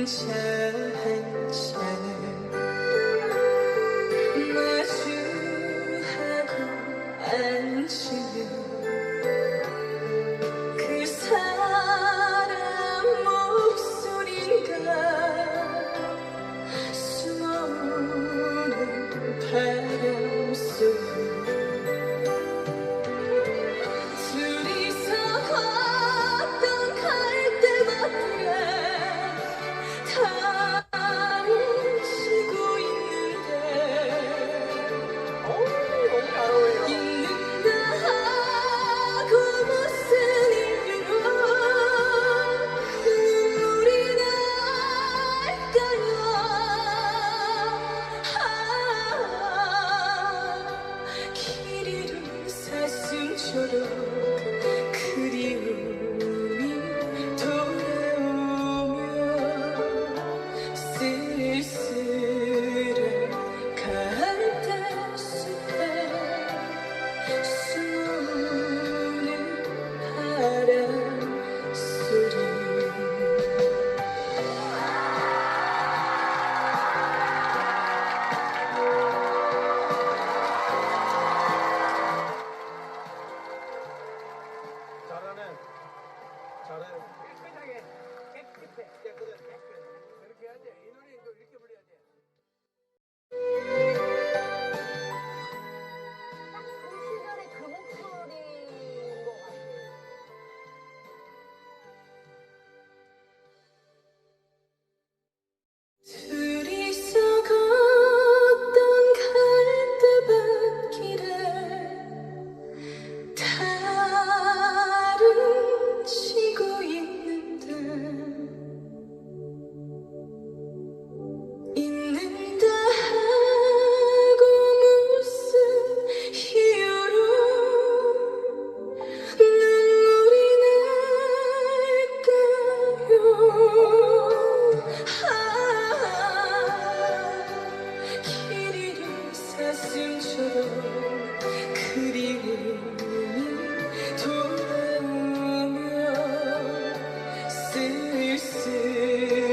차 한 잔을 마주하고 앉으면 그 사람 목소리가 숨어오는 바람 속에 둘이서 걷던 갈대밭에 달을 치고 있는데 있는가 하고 무슨 이유로 눈물이 날까요. 길이로 사슴처럼 그리움이 돌아오며 쓸쓸한 갈대숲에 숨어오는 바람 소리. 잘하네. 잘해. 깨끗하게, 깨끗해. 깨끗해. 그렇게 해야지. 이 노래 이거 이렇게 불러야지. 그 시절의 그 목소리인 것 같아요. 둘이서 걷던 갈대밭길에 달을 치고 있는데 있는다 하고 무슨 이유로 눈물이 날까요. 길이로 사슴처럼 그리움이 돌아오며 쓸쓸한